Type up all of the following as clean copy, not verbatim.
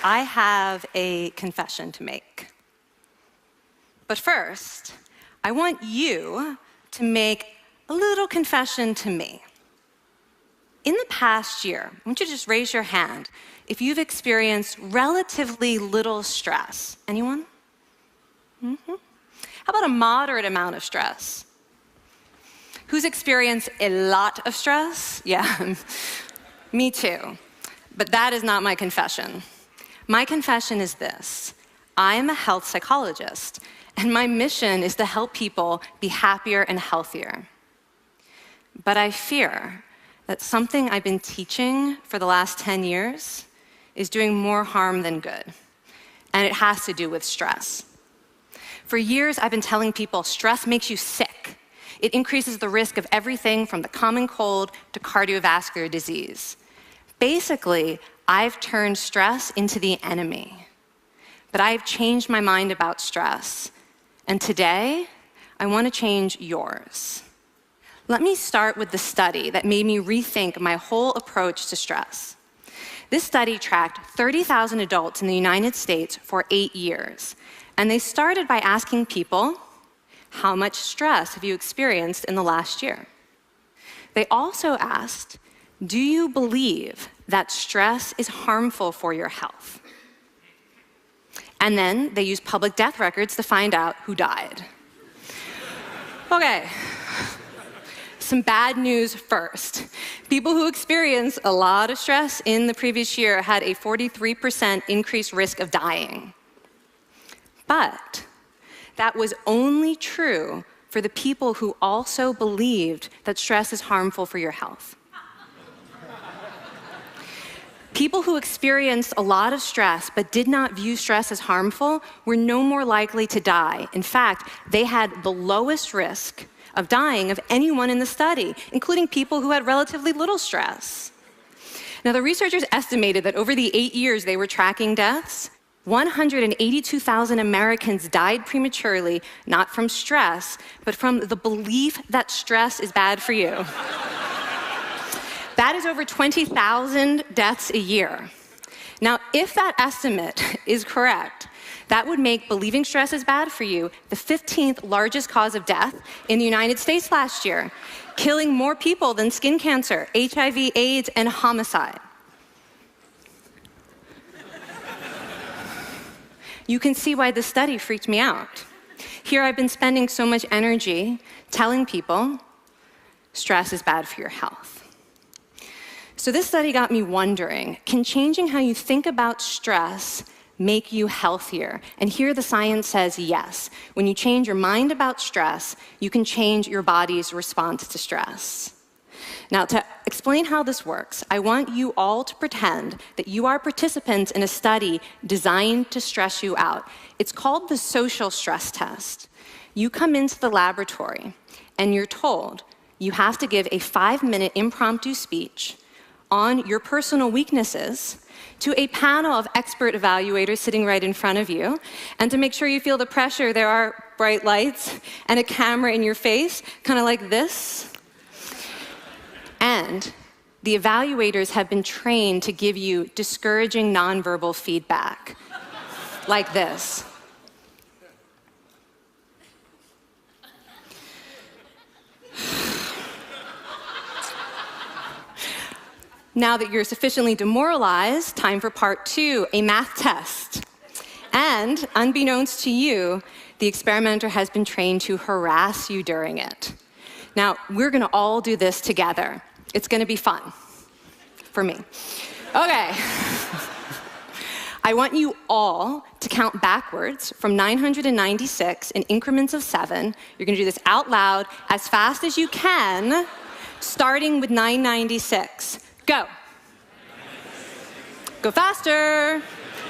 I have a confession to make. But first, I want you to make a little confession to me. In the past year, I want you to just raise your hand if you've experienced relatively little stress. Anyone? How about a moderate amount of stress? Who's experienced a lot of stress? Yeah, me too. But that is not my confession. My confession is this: I am a health psychologist, and my mission is to help people be happier and healthier. But I fear that something I've been teaching for the last 10 years is doing more harm than good, and it has to do with stress. For years, I've been telling people stress makes you sick. It increases the risk of everything from the common cold to cardiovascular disease. Basically, I've turned stress into the enemy. But I've changed my mind about stress. And today, I want to change yours. Let me start with the study that made me rethink my whole approach to stress. This study tracked 30,000 adults in the United States for 8 years. And they started by asking people, how much stress have you experienced in the last year? They also asked, do you believe that stress is harmful for your health? And then they used public death records to find out who died. Okay, some bad news first. People who experienced a lot of stress in the previous year had a 43% increased risk of dying. But that was only true for the people who also believed that stress is harmful for your health. People who experienced a lot of stress but did not view stress as harmful were no more likely to die. In fact, they had the lowest risk of dying of anyone in the study, including people who had relatively little stress. Now, the researchers estimated that over the 8 years they were tracking deaths, 182,000 Americans died prematurely, not from stress, but from the belief that stress is bad for you. That is over 20,000 deaths a year. Now, if that estimate is correct, that would make believing stress is bad for you the 15th largest cause of death in the United States last year, killing more people than skin cancer, HIV, AIDS, and homicide. You can see why this study freaked me out. Here I've been spending so much energy telling people stress is bad for your health. So this study got me wondering, can changing how you think about stress make you healthier? And here the science says yes. When you change your mind about stress, you can change your body's response to stress. Now, to explain how this works, I want you all to pretend that you are participants in a study designed to stress you out. It's called the social stress test. You come into the laboratory, and you're told you have to give a 5-minute impromptu speech on your personal weaknesses to a panel of expert evaluators sitting right in front of you. And to make sure you feel the pressure, there are bright lights and a camera in your face, kind of like this. And the evaluators have been trained to give you discouraging nonverbal feedback, like this. Now that you're sufficiently demoralized, time for part 2, a math test. And unbeknownst to you, the experimenter has been trained to harass you during it. Now, we're going to all do this together. It's going to be fun. For me. Okay. I want you all to count backwards from 996 in increments of 7. You're going to do this out loud as fast as you can, starting with 996. Go. Go faster.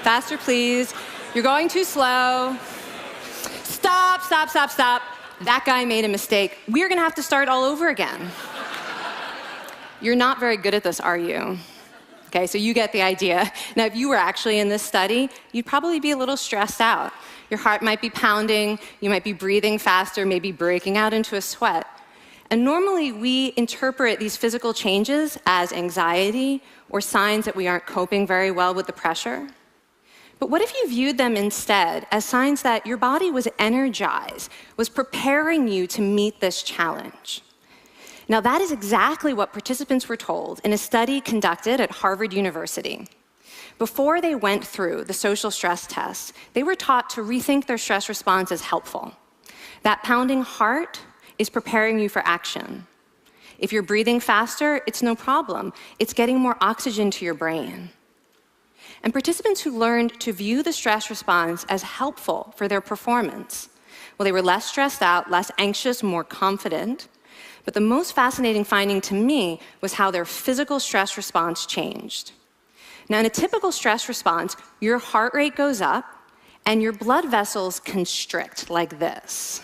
Faster, please. You're going too slow. Stop, stop, stop, stop. That guy made a mistake. We're going to have to start all over again. You're not very good at this, are you? Okay, so you get the idea. Now, if you were actually in this study, you'd probably be a little stressed out. Your heart might be pounding. You might be breathing faster, maybe breaking out into a sweat. And normally, we interpret these physical changes as anxiety or signs that we aren't coping very well with the pressure. But what if you viewed them instead as signs that your body was energized, was preparing you to meet this challenge? Now, that is exactly what participants were told in a study conducted at Harvard University. Before they went through the social stress test, they were taught to rethink their stress response as helpful. That pounding heart is preparing you for action. If you're breathing faster, it's no problem. It's getting more oxygen to your brain. And participants who learned to view the stress response as helpful for their performance, well, they were less stressed out, less anxious, more confident. But the most fascinating finding to me was how their physical stress response changed. Now, in a typical stress response, your heart rate goes up and your blood vessels constrict like this.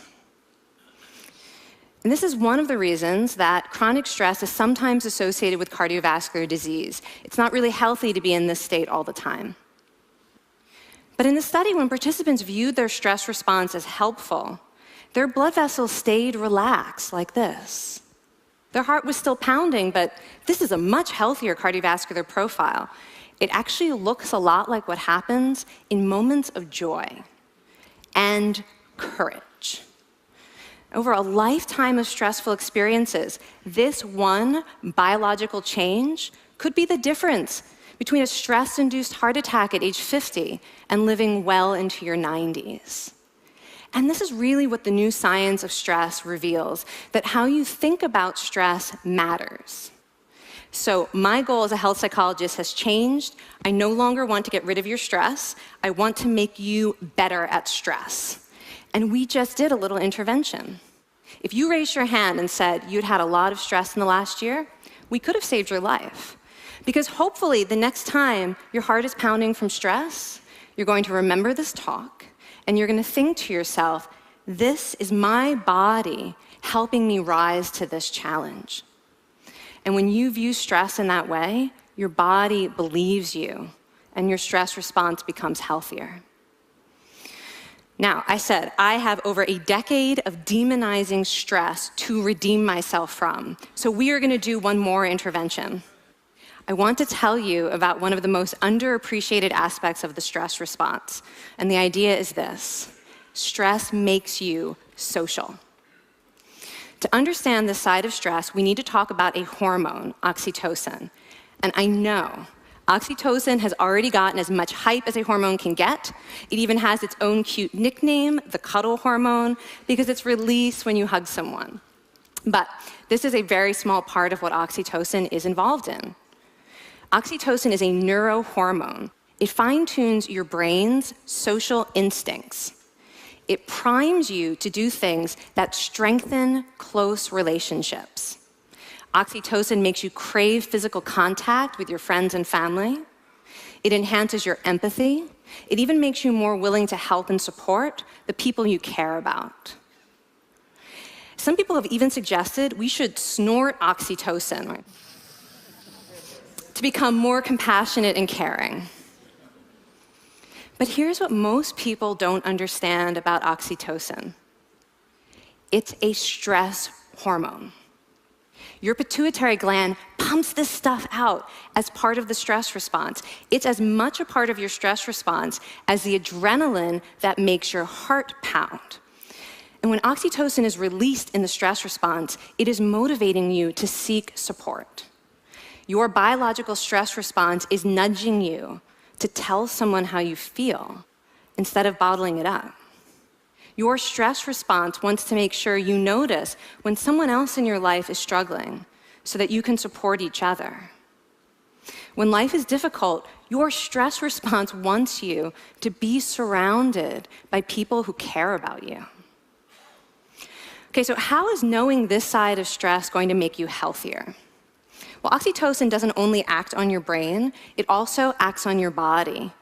And this is one of the reasons that chronic stress is sometimes associated with cardiovascular disease. It's not really healthy to be in this state all the time. But in the study, when participants viewed their stress response as helpful, their blood vessels stayed relaxed like this. Their heart was still pounding, but this is a much healthier cardiovascular profile. It actually looks a lot like what happens in moments of joy and courage. Over a lifetime of stressful experiences, this one biological change could be the difference between a stress-induced heart attack at age 50 and living well into your 90s. And this is really what the new science of stress reveals, that how you think about stress matters. So my goal as a health psychologist has changed. I no longer want to get rid of your stress. I want to make you better at stress. And we just did a little intervention. If you raised your hand and said you'd had a lot of stress in the last year, we could have saved your life. Because hopefully the next time your heart is pounding from stress, you're going to remember this talk, and you're going to think to yourself, this is my body helping me rise to this challenge. And when you view stress in that way, your body believes you, and your stress response becomes healthier. Now, I said I have over a decade of demonizing stress to redeem myself from. So we are going to do one more intervention. I want to tell you about one of the most underappreciated aspects of the stress response. And the idea is this: stress makes you social. To understand this side of stress, we need to talk about a hormone, oxytocin. And I know oxytocin has already gotten as much hype as a hormone can get. It even has its own cute nickname, the cuddle hormone, because it's released when you hug someone. But this is a very small part of what oxytocin is involved in. Oxytocin is a neurohormone. It fine-tunes your brain's social instincts. It primes you to do things that strengthen close relationships. Oxytocin makes you crave physical contact with your friends and family. It enhances your empathy. It even makes you more willing to help and support the people you care about. Some people have even suggested we should snort oxytocin to become more compassionate and caring. But here's what most people don't understand about oxytocin. It's a stress hormone. Your pituitary gland pumps this stuff out as part of the stress response. It's as much a part of your stress response as the adrenaline that makes your heart pound. And when oxytocin is released in the stress response, it is motivating you to seek support. Your biological stress response is nudging you to tell someone how you feel instead of bottling it up. Your stress response wants to make sure you notice when someone else in your life is struggling so that you can support each other. When life is difficult, your stress response wants you to be surrounded by people who care about you. Okay, so how is knowing this side of stress going to make you healthier? Well, oxytocin doesn't only act on your brain, it also acts on your body.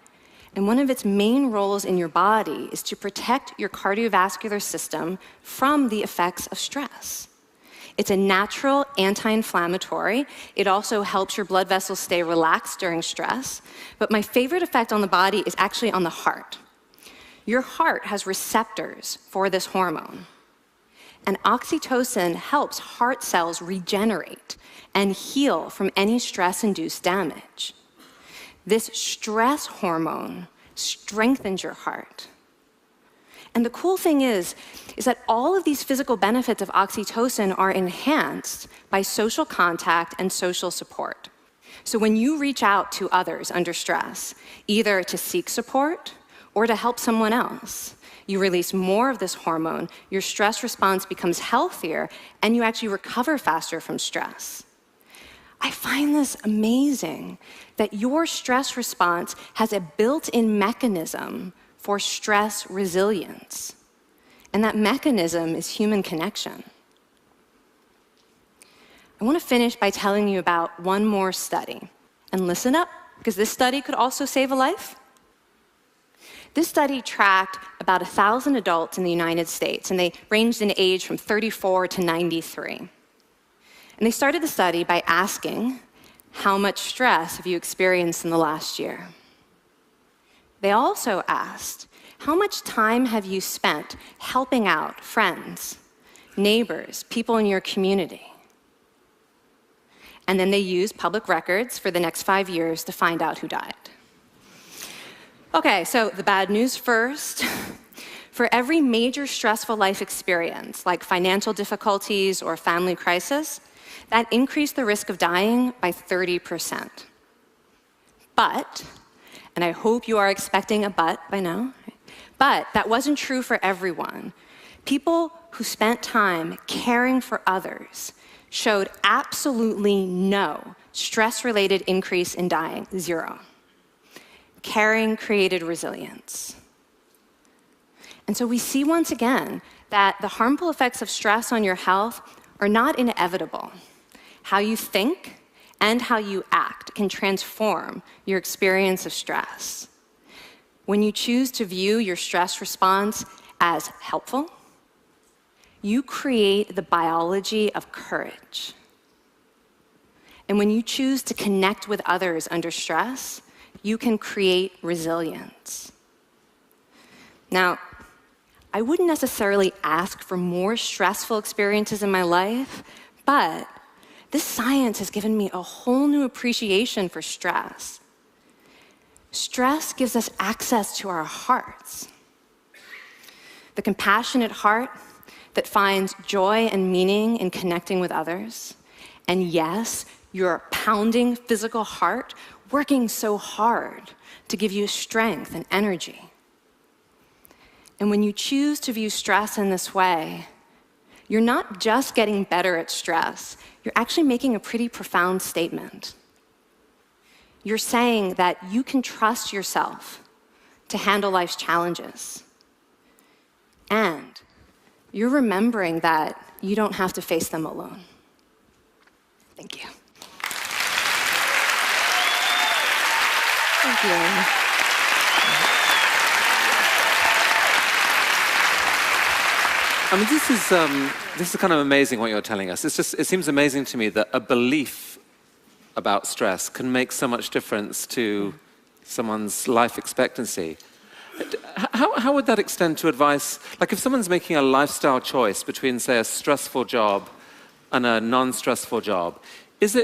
And one of its main roles in your body is to protect your cardiovascular system from the effects of stress. It's a natural anti-inflammatory. It also helps your blood vessels stay relaxed during stress. But my favorite effect on the body is actually on the heart. Your heart has receptors for this hormone. And oxytocin helps heart cells regenerate and heal from any stress-induced damage. This stress hormone strengthens your heart. And the cool thing is that all of these physical benefits of oxytocin are enhanced by social contact and social support. So when you reach out to others under stress, either to seek support or to help someone else, you release more of this hormone, your stress response becomes healthier, and you actually recover faster from stress. I find this amazing that your stress response has a built-in mechanism for stress resilience. And that mechanism is human connection. I want to finish by telling you about one more study. And listen up, because this study could also save a life. This study tracked about 1,000 adults in the United States, and they ranged in age from 34 to 93. And they started the study by asking, how much stress have you experienced in the last year? They also asked, how much time have you spent helping out friends, neighbors, people in your community? And then they used public records for the next 5 years to find out who died. Okay, so the bad news first. For every major stressful life experience, like financial difficulties or family crisis, that increased the risk of dying by 30%. But, and I hope you are expecting a but by now, but that wasn't true for everyone. People who spent time caring for others showed absolutely no stress-related increase in dying, 0. Caring created resilience. And so we see once again that the harmful effects of stress on your health are not inevitable. How you think and how you act can transform your experience of stress. When you choose to view your stress response as helpful, you create the biology of courage. And when you choose to connect with others under stress, you can create resilience. Now, I wouldn't necessarily ask for more stressful experiences in my life, but this science has given me a whole new appreciation for stress. Stress gives us access to our hearts. The compassionate heart that finds joy and meaning in connecting with others. And yes, your pounding physical heart working so hard to give you strength and energy. And when you choose to view stress in this way, you're not just getting better at stress, you're actually making a pretty profound statement. You're saying that you can trust yourself to handle life's challenges. And you're remembering that you don't have to face them alone. Thank you. Thank you. I mean, this is kind of amazing what you're telling us. It seems amazing to me that a belief about stress can make so much difference to someone's life expectancy. How would that extend to advice? Like if someone's making a lifestyle choice between, say, a stressful job and a non-stressful job, does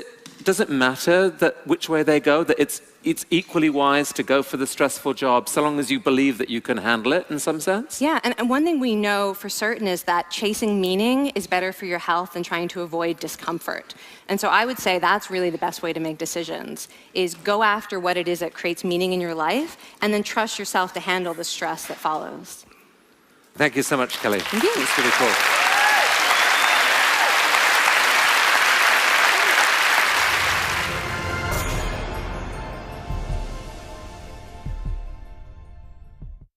it matter that which way they go, that it's equally wise to go for the stressful job so long as you believe that you can handle it in some sense? Yeah, and one thing we know for certain is that chasing meaning is better for your health than trying to avoid discomfort. And so I would say that's really the best way to make decisions, is go after what it is that creates meaning in your life, and then trust yourself to handle the stress that follows. Thank you so much, Kelly. Thank you. It's really cool.